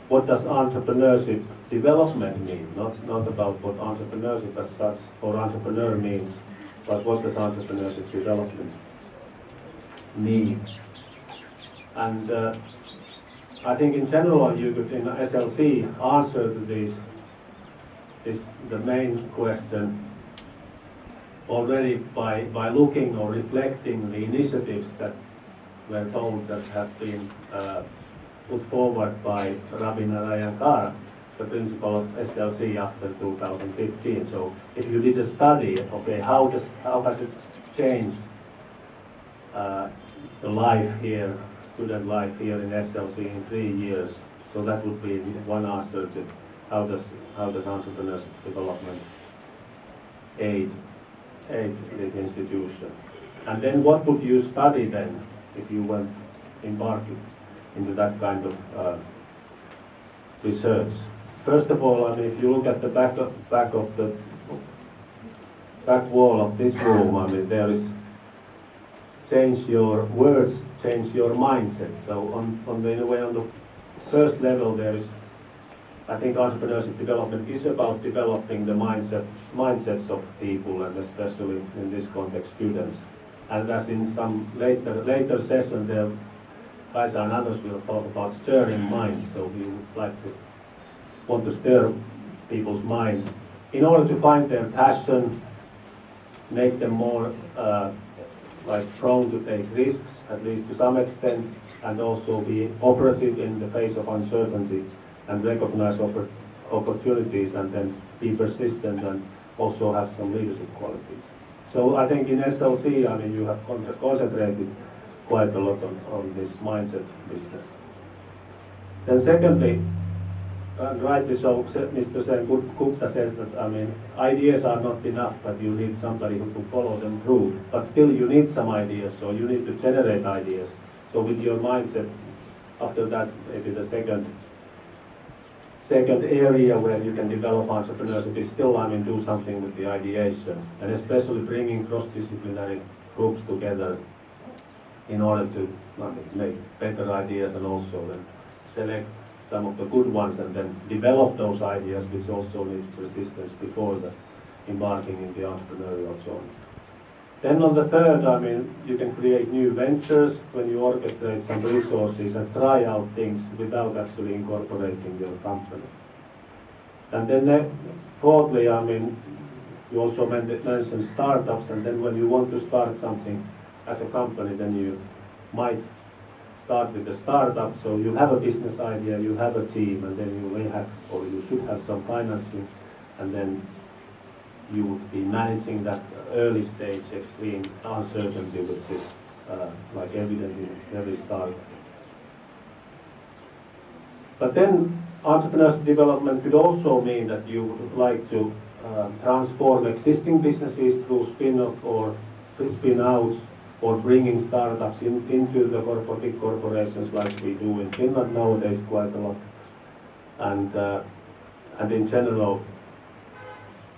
what does entrepreneurship development mean? Not about what entrepreneurship as such or entrepreneur means, but what does entrepreneurship development mean? And I think in general you could in SLC answer to this the main question already by looking or reflecting the initiatives that were told that have been put forward by Rabin and Ayankara, the principal of SLC after 2015. So if you did a study, okay, how has it changed the life here, student life here in SLC in 3 years? So that would be one answer to how does entrepreneurship development aid this institution. And then what would you study then if you went embarked into that kind of research? First of all, I mean, if you look at the back wall of this room, I mean, there is change your words, change your mindset. So on the first level, there is, I think entrepreneurship development is about developing the mindsets of people, and especially in this context, students. And as in some later session, there, Kaisa and others will talk about stirring minds. So we would want to stir people's minds in order to find their passion, make them more prone to take risks, at least to some extent, and also be operative in the face of uncertainty and recognize opportunities, and then be persistent and also have some leadership qualities. So I think in SLC, I mean, you have concentrated quite a lot on this mindset business. Then secondly, and rightly so, Mr. Sen Gupta says that, I mean, ideas are not enough, but you need somebody who can follow them through. But still you need some ideas, so you need to generate ideas. So with your mindset, after that, maybe the second area where you can develop entrepreneurship is still, I mean, do something with the ideation, and especially bringing cross-disciplinary groups together in order to make better ideas, and also then select some of the good ones and then develop those ideas, which also needs persistence before the embarking in the entrepreneurial journey. Then on the third, I mean, you can create new ventures when you orchestrate some resources and try out things without actually incorporating your company. And then fourthly, I mean, you also mentioned startups, and then when you want to start something as a company, then you might start with a startup. So you have a business idea, you have a team, and then you may have, or you should have some financing, and then you would be managing that early stage extreme uncertainty, which is like evident in every startup. But then entrepreneurship development could also mean that you would like to transform existing businesses through spin-off or spin-outs, or bringing startups into the big corporations like we do in Finland nowadays quite a lot. And in general,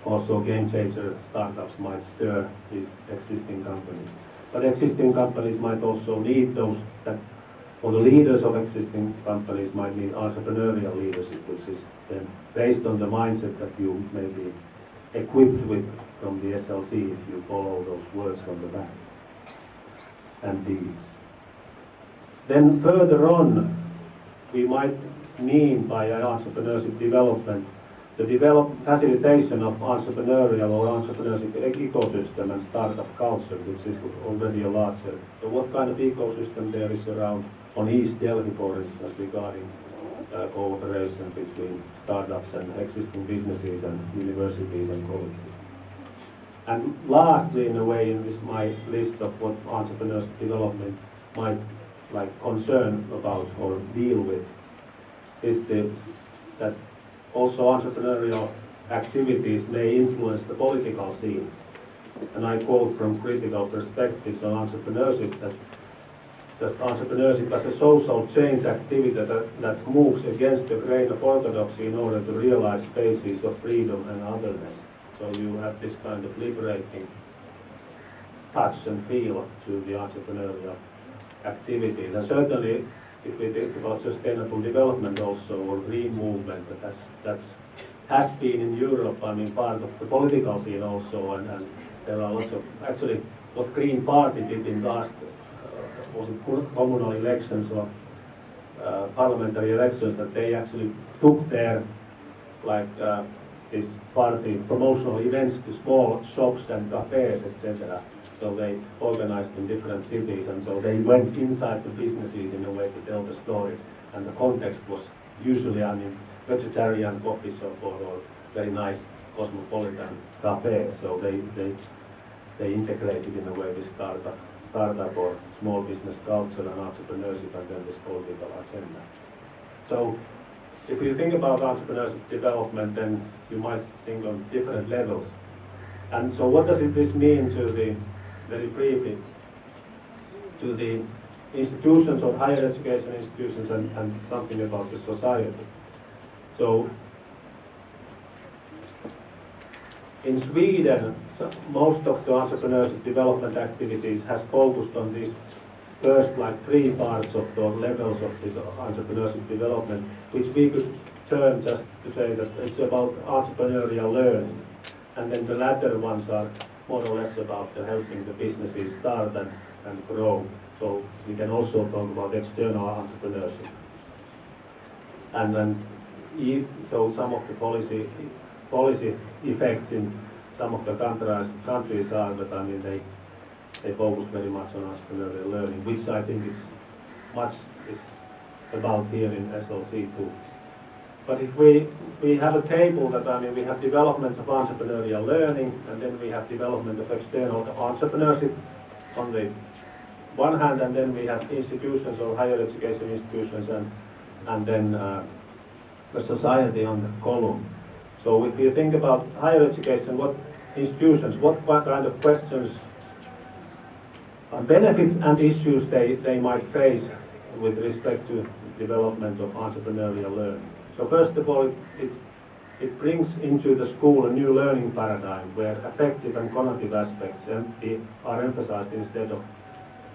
also game changer startups might stir these existing companies. But existing companies might also need or the leaders of existing companies might need entrepreneurial leadership, which is then based on the mindset that you may be equipped with from the SLC if you follow those words on the back and deeds. Then further on, we might mean by entrepreneurship development the facilitation of entrepreneurial or entrepreneurship ecosystem and startup culture, which is already a larger. So what kind of ecosystem there is around on East Delhi, for instance, regarding cooperation between startups and existing businesses and universities and colleges. And lastly, in a way, in this my list of what entrepreneurship development might concern about or deal with is that also entrepreneurial activities may influence the political scene. And I quote from Critical Perspectives on Entrepreneurship that just entrepreneurship as a social change activity that moves against the grain of orthodoxy in order to realize spaces of freedom and otherness. So you have this kind of liberating touch and feel to the entrepreneurial activities. And certainly if we think about sustainable development also, or green movement, that's has been in Europe, I mean, part of the political scene also, and there are lots of, actually, what Green Party did in last, was it communal elections or parliamentary elections, that they actually took their, like, this party promotional events to small shops and cafes, etc. So they organized in different cities, and so they went inside the businesses in a way to tell the story. And the context was usually, I mean, vegetarian coffee shop or very nice cosmopolitan cafe. So they integrated in a way this startup or small business culture and entrepreneurship, and then this political agenda. So if you think about entrepreneurship development, then you might think on different levels. And so what does this mean to the, very briefly, to the institutions or higher education institutions, and something about the society. So in Sweden, most of the entrepreneurship development activities has focused on these first, like, 3 parts of the levels of this entrepreneurship development, which we could term just to say that it's about entrepreneurial learning. And then the latter ones are more or less about helping the businesses start and grow. So we can also talk about external entrepreneurship. And then, so some of the policy effects in some of the countries are that, I mean, they focus very much on entrepreneurial learning, which I think is about here in SLC too. But if we have a table that, I mean, we have development of entrepreneurial learning, and then we have development of external entrepreneurship on the one hand, and then we have institutions or higher education institutions, and then the society on the column. So if you think about higher education, what institutions, what kind of questions, benefits and issues they might face with respect to development of entrepreneurial learning. So first of all, it brings into the school a new learning paradigm where affective and cognitive aspects are emphasized instead of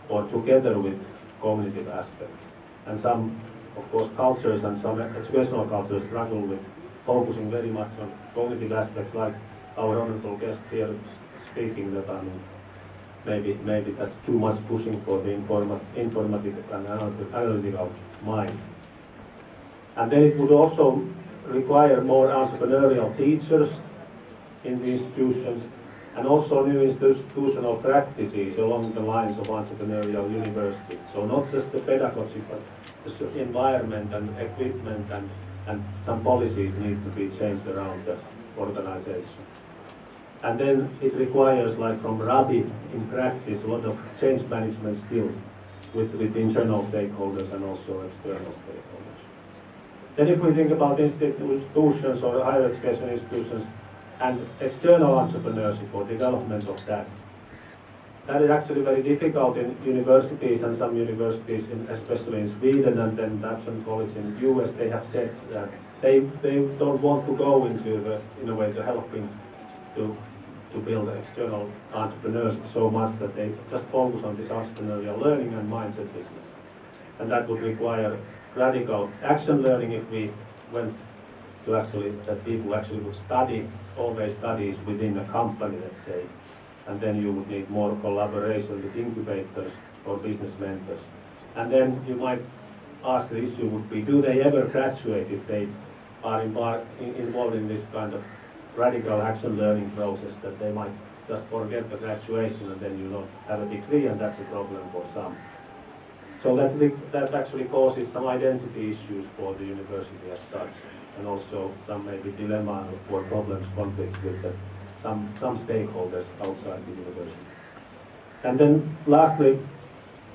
or together with cognitive aspects. And some, of course, cultures and some educational cultures struggle with focusing very much on cognitive aspects, like our honorable guest here speaking, that, I mean, maybe that's too much pushing for the informative and analytical mind. And then it would also require more entrepreneurial teachers in the institutions, and also new institutional practices along the lines of entrepreneurial university. So not just the pedagogy, but the environment and equipment and some policies need to be changed around the organization. And then it requires, like from Rabi in practice, a lot of change management skills with internal stakeholders and also external stakeholders. Then if we think about institutions or higher education institutions and external entrepreneurship or development of that, that is actually very difficult in universities, and some universities, especially in Sweden and then Babson College in the US, they have said that they don't want to go into in a way, to helping to build external entrepreneurship so much that they just focus on this entrepreneurial learning and mindset business. And that would require radical action learning if we went to actually, that people actually would study, always studies within a company, let's say, and then you would need more collaboration with incubators or business mentors. And then you might ask, the issue would be, do they ever graduate if they are involved in this kind of radical action learning process, that they might just forget the graduation and then you don't have a degree, and that's a problem for some. So that actually causes some identity issues for the university as such, and also some maybe dilemma or problems, conflicts with some stakeholders outside the university. And then lastly,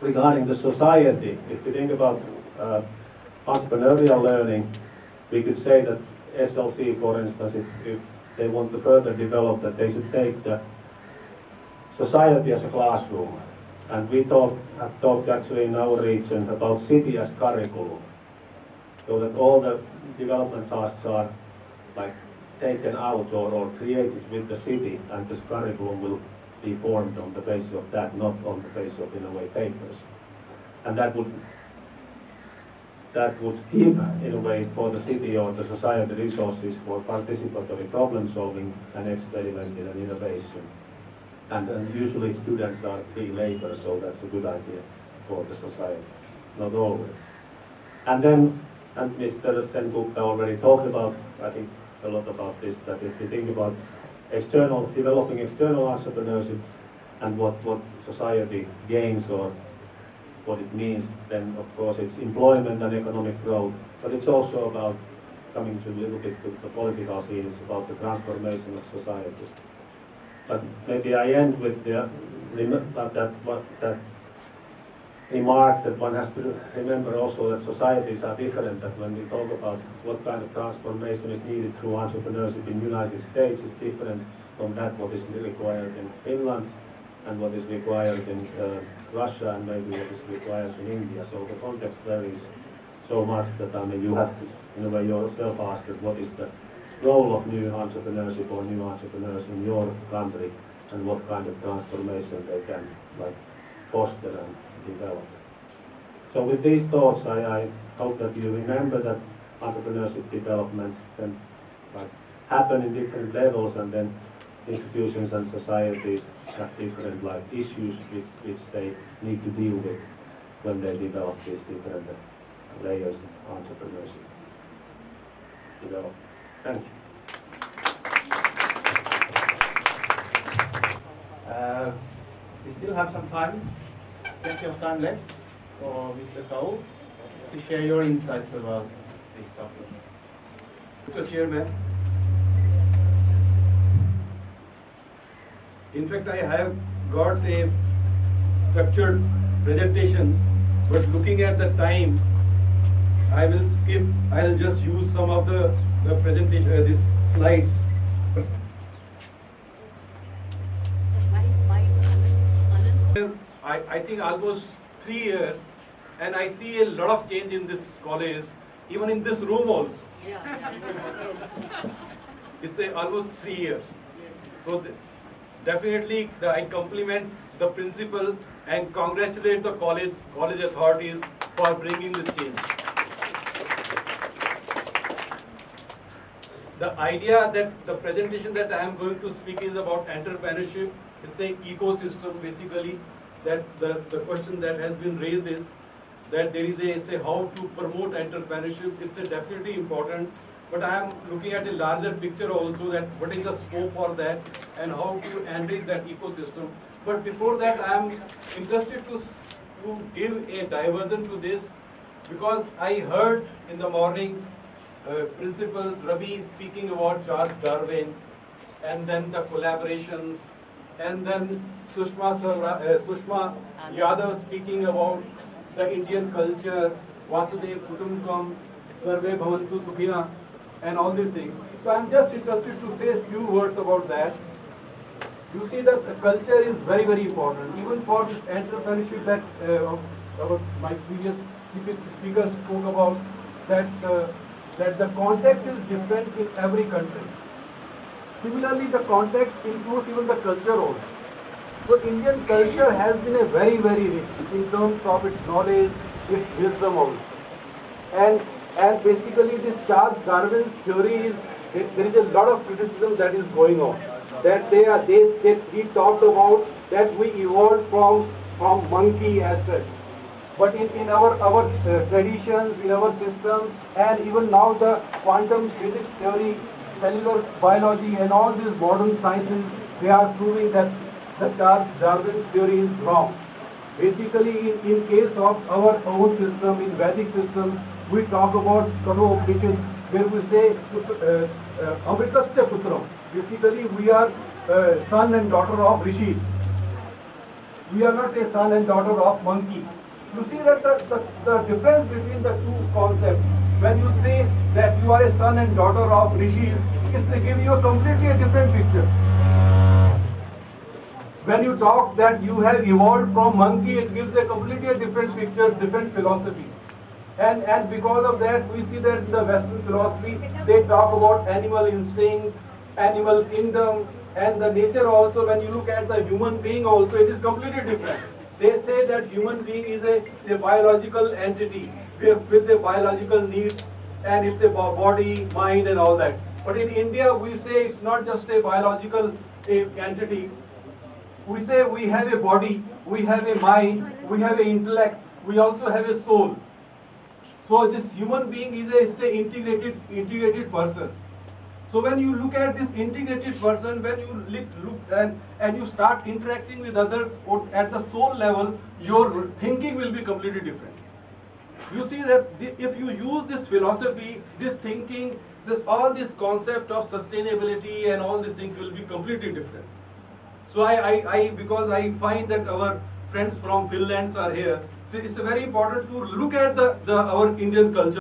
regarding the society, if we think about entrepreneurial learning, we could say that SLC, for instance, if they want to further develop that, they should take the society as a classroom. And we have talked actually in our region about city as curriculum, so that all the development tasks are like taken out or created with the city, and this curriculum will be formed on the basis of that, not on the basis of, in a way, papers. And that would that would give, in a way, for the city or the society resources for participatory problem solving and experimenting and innovation. And usually students are free labor, so that's a good idea for the society, not always. And then, and Mr. Senkukka already talked about, I think, a lot about this, that if you think about developing external entrepreneurship and what society gains or what it means, then of course it's employment and economic growth, but it's also about coming to a little bit to the political scene, it's about the transformation of society. But maybe I end with that remark that one has to remember also that societies are different, that when we talk about what kind of transformation is needed through entrepreneurship in the United States, it's different from that what is required in Finland and what is required in Russia and maybe what is required in India. So the context varies so much that you have to, in a way, yourself ask what is the role of new entrepreneurship or new entrepreneurs in your country and what kind of transformation they can foster and develop. So with these thoughts, I hope that you remember that entrepreneurship development can happen in different levels, and then institutions and societies have different issues which they need to deal with when they develop these different layers of entrepreneurship development. Thank you. We still have some time, plenty of time left for Mr. Kaul to share your insights about this topic. Mr. Chairman, in fact I have got a structured presentations, but looking at the time, I will skip. I'll just use some of the presentation, these slides. I think almost 3 years, and I see a lot of change in this college, even in this room also. It's almost 3 years. So definitely I compliment the principal and congratulate the college authorities for bringing this change. The idea that the presentation that I am going to speak is about entrepreneurship. It's an ecosystem basically. That the question that has been raised is that there is how to promote entrepreneurship. It's definitely important, but I am looking at a larger picture also, that what is the scope for that and how to enrich that ecosystem. But before that, I am interested to give a diversion to this, because I heard in the morning principals Ravi speaking about Charles Darwin, and then the collaborations, and then Sushma Yadav speaking about the Indian culture, Vasudev Kutumbakam, Sarve Bhavantu Sukhina, and all these things. So I'm just interested to say a few words about that. You see that the culture is very, very important, even for this entrepreneurship that my previous speakers spoke about, that the context is different in every country. Similarly, the context includes even the culture also. So Indian culture has been a very, very rich in terms of its knowledge, its wisdom also. And basically this Charles Darwin's theory is, there is a lot of criticism that is going on. That he talked about that we evolved from monkey as such. But in our traditions, in our systems, and even now the quantum physics theory, cellular biology, and all these modern sciences, they are proving that the Charles Darwin theory is wrong. Basically, in case of our own system, in Vedic systems, we talk about Kano Upanishad, where we say Amritasya Putram. Basically, we are son and daughter of rishis. We are not a son and daughter of monkeys. You see that the difference between the two concepts. When you say that you are a son and daughter of rishis, it's giving you a completely different picture. When you talk that you have evolved from monkey, it gives a completely different picture, different philosophy. And because of that, we see that in the Western philosophy, they talk about animal instinct, animal kingdom, and the nature also. When you look at the human being also, it is completely different. They say that human being is a biological entity. with the biological needs, and it's a body, mind, and all that. But in India, we say it's not just a biological entity. We say we have a body, we have a mind, we have an intellect, we also have a soul. So this human being is a integrated person. So when you look at this integrated person, when you look and you start interacting with others at the soul level, your thinking will be completely different. You see that if you use this philosophy, this thinking, all this concept of sustainability and all these things will be completely different. So because I find that our friends from Finland are here, so it's very important to look at our Indian culture.